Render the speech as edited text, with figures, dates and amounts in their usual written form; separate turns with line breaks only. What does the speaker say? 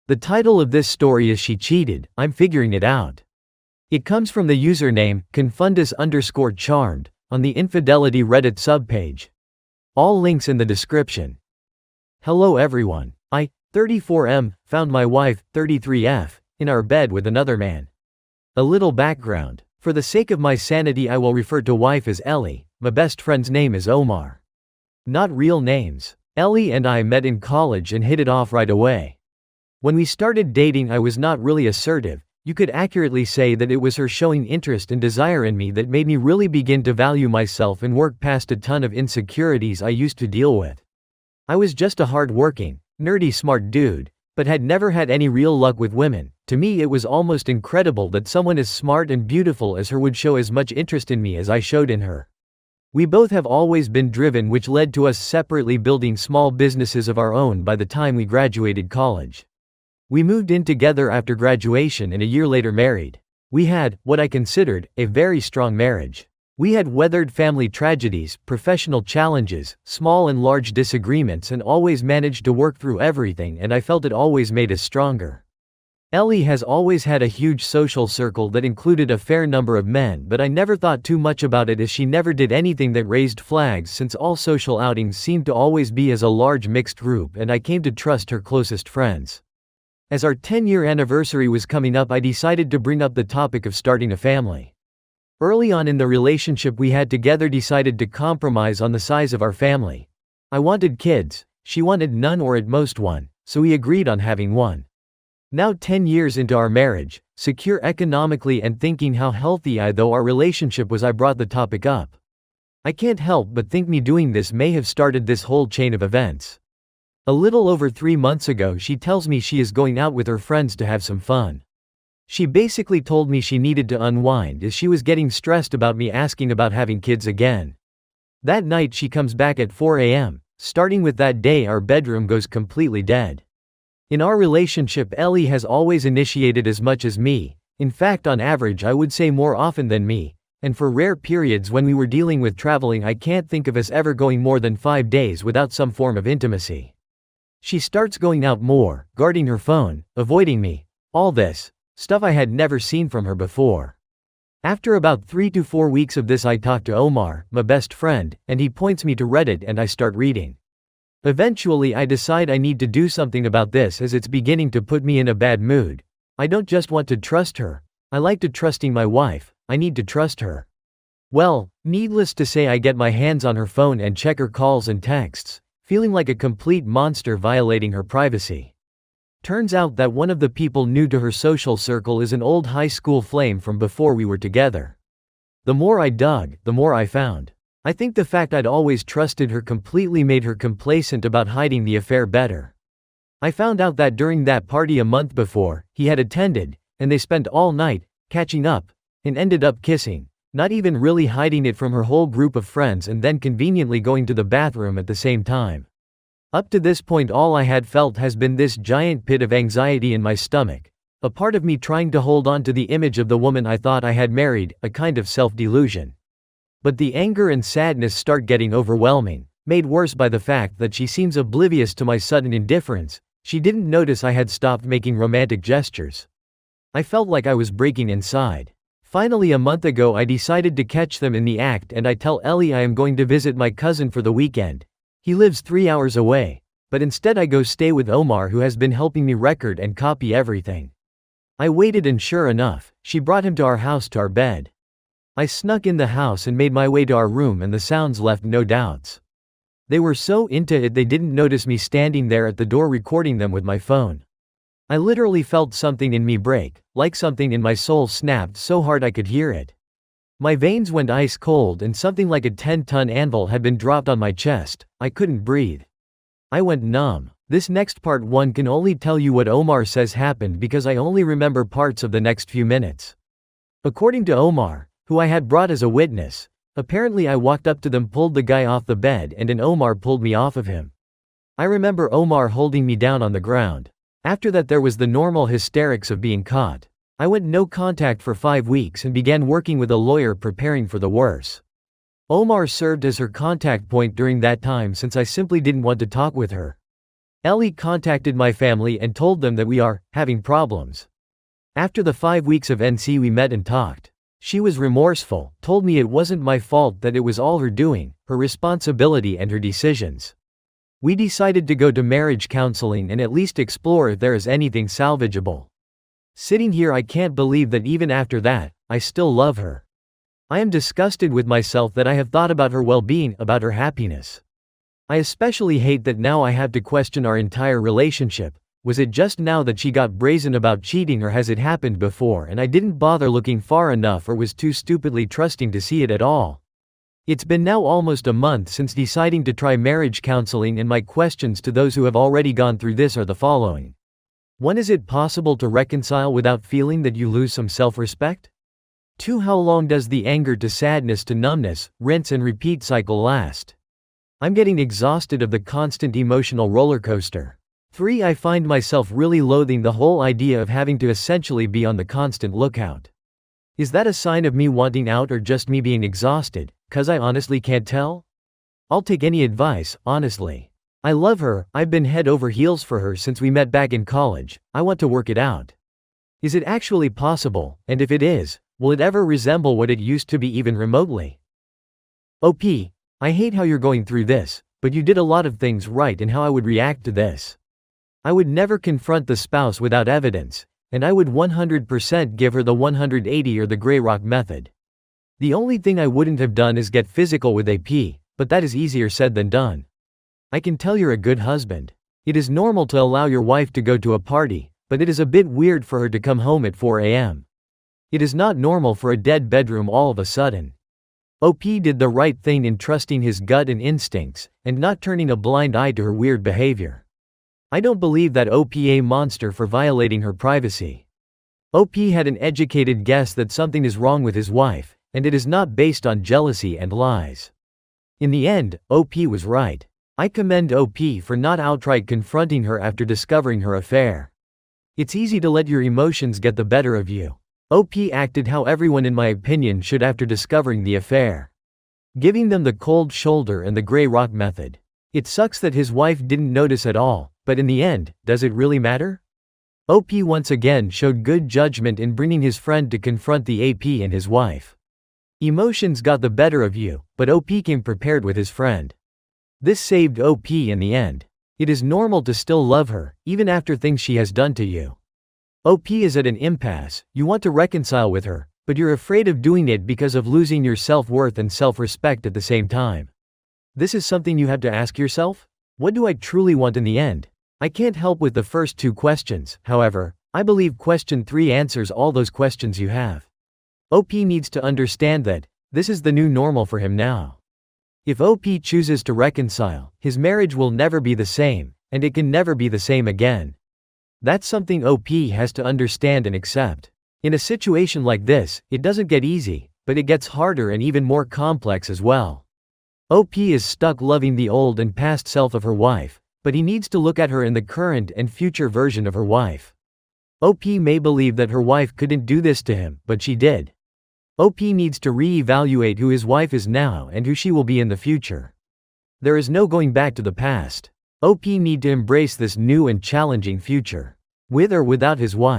The title of this story is She Cheated, I'm Figuring It Out. It comes from the username, confundus_charmed, on the Infidelity Reddit subpage. All links in the description. Hello everyone. I, 34M, found my wife, 33F, in our bed with another man. A little background. For the sake of my sanity I will refer to wife as Ellie, my best friend's name is Omar. Not real names. Ellie and I met in college and hit it off right away. When we started dating I was not really assertive. You could accurately say that it was her showing interest and desire in me that made me really begin to value myself and work past a ton of insecurities I used to deal with. I was just a hard-working, nerdy smart dude, but had never had any real luck with women. To me it was almost incredible that someone as smart and beautiful as her would show as much interest in me as I showed in her. We both have always been driven, which led to us separately building small businesses of our own by the time we graduated college. We moved in together after graduation and a year later married. We had, what I considered, a very strong marriage. We had weathered family tragedies, professional challenges, small and large disagreements, and always managed to work through everything, and I felt it always made us stronger. Ellie has always had a huge social circle that included a fair number of men, but I never thought too much about it as she never did anything that raised flags since all social outings seemed to always be as a large mixed group and I came to trust her closest friends. As our 10-year anniversary was coming up I decided to bring up the topic of starting a family. Early on in the relationship we had together decided to compromise on the size of our family. I wanted kids, she wanted none or at most one, so we agreed on having one. Now 10 years into our marriage, secure economically and thinking how healthy though our relationship was I brought the topic up. I can't help but think me doing this may have started this whole chain of events. A little over 3 months ago she tells me she is going out with her friends to have some fun. She basically told me she needed to unwind as she was getting stressed about me asking about having kids again. That night she comes back at 4 a.m., starting with that day our bedroom goes completely dead. In our relationship Ellie has always initiated as much as me, in fact on average I would say more often than me, and for rare periods when we were dealing with traveling I can't think of us ever going more than 5 days without some form of intimacy. She starts going out more, guarding her phone, avoiding me, all this stuff I had never seen from her before. After about 3 to 4 weeks of this I talk to Omar, my best friend, and he points me to Reddit and I start reading. Eventually I decide I need to do something about this as it's beginning to put me in a bad mood. I don't just want to trust her, I like to trusting my wife, I need to trust her. Well, needless to say I get my hands on her phone and check her calls and texts, feeling like a complete monster violating her privacy. Turns out that one of the people new to her social circle is an old high school flame from before we were together. The more I dug, the more I found. I think the fact I'd always trusted her completely made her complacent about hiding the affair better. I found out that during that party a month before, he had attended, and they spent all night, catching up, and ended up kissing, not even really hiding it from her whole group of friends and then conveniently going to the bathroom at the same time. Up to this point all I had felt has been this giant pit of anxiety in my stomach, a part of me trying to hold on to the image of the woman I thought I had married, a kind of self-delusion. But the anger and sadness start getting overwhelming, made worse by the fact that she seems oblivious to my sudden indifference. She didn't notice I had stopped making romantic gestures. I felt like I was breaking inside. Finally a month ago I decided to catch them in the act and I tell Ellie I am going to visit my cousin for the weekend. He lives 3 hours away, but instead I go stay with Omar who has been helping me record and copy everything. I waited and sure enough, she brought him to our house to our bed. I snuck in the house and made my way to our room and the sounds left no doubts. They were so into it they didn't notice me standing there at the door recording them with my phone. I literally felt something in me break, like something in my soul snapped so hard I could hear it. My veins went ice cold and something like a 10-ton anvil had been dropped on my chest. I couldn't breathe. I went numb. This next part one can only tell you what Omar says happened because I only remember parts of the next few minutes. According to Omar, who I had brought as a witness, apparently I walked up to them, pulled the guy off the bed and then Omar pulled me off of him. I remember Omar holding me down on the ground. After that there was the normal hysterics of being caught. I went no contact for 5 weeks and began working with a lawyer preparing for the worst. Omar served as her contact point during that time since I simply didn't want to talk with her. Ellie contacted my family and told them that we are having problems. After the 5 weeks of NC we met and talked. She was remorseful, told me it wasn't my fault, that it was all her doing, her responsibility and her decisions. We decided to go to marriage counseling and at least explore if there is anything salvageable. Sitting here I can't believe that even after that, I still love her. I am disgusted with myself that I have thought about her well-being, about her happiness. I especially hate that now I have to question our entire relationship. Was it just now that she got brazen about cheating, or has it happened before and I didn't bother looking far enough or was too stupidly trusting to see it at all? It's been now almost a month since deciding to try marriage counseling, and my questions to those who have already gone through this are the following. 1. Is it possible to reconcile without feeling that you lose some self-respect? 2. How long does the anger to sadness to numbness, rinse and repeat cycle last? I'm getting exhausted of the constant emotional roller coaster. 3. I find myself really loathing the whole idea of having to essentially be on the constant lookout. Is that a sign of me wanting out or just me being exhausted? 'Cause I honestly can't tell? I'll take any advice, honestly. I love her, I've been head over heels for her since we met back in college. I want to work it out. Is it actually possible, and if it is, will it ever resemble what it used to be even remotely? OP, I hate how you're going through this, but you did a lot of things right in how I would react to this. I would never confront the spouse without evidence, and I would 100% give her the 180 or the gray rock method. The only thing I wouldn't have done is get physical with AP, but that is easier said than done. I can tell you're a good husband. It is normal to allow your wife to go to a party, but it is a bit weird for her to come home at 4 a.m. It is not normal for a dead bedroom all of a sudden. OP did the right thing in trusting his gut and instincts, and not turning a blind eye to her weird behavior. I don't believe that OP a monster for violating her privacy. OP had an educated guess that something is wrong with his wife, and it is not based on jealousy and lies. In the end, OP was right. I commend OP for not outright confronting her after discovering her affair. It's easy to let your emotions get the better of you. OP acted how everyone in my opinion should after discovering the affair. Giving them the cold shoulder and the gray rock method. It sucks that his wife didn't notice at all, but in the end, does it really matter? OP once again showed good judgment in bringing his friend to confront the AP and his wife. Emotions got the better of you, but OP came prepared with his friend. This saved OP in the end. It is normal to still love her, even after things she has done to you. OP is at an impasse. You want to reconcile with her, but you're afraid of doing it because of losing your self-worth and self-respect at the same time. This is something you have to ask yourself. What do I truly want in the end? I can't help with the first 2 questions, however. I believe question 3 answers all those questions you have. OP needs to understand that this is the new normal for him now. If OP chooses to reconcile, his marriage will never be the same, and it can never be the same again. That's something OP has to understand and accept. In a situation like this, it doesn't get easy, but it gets harder and even more complex as well. OP is stuck loving the old and past self of her wife, but he needs to look at her in the current and future version of her wife. OP may believe that her wife couldn't do this to him, but she did. OP needs to re-evaluate who his wife is now and who she will be in the future. There is no going back to the past. OP need to embrace this new and challenging future. With or without his wife.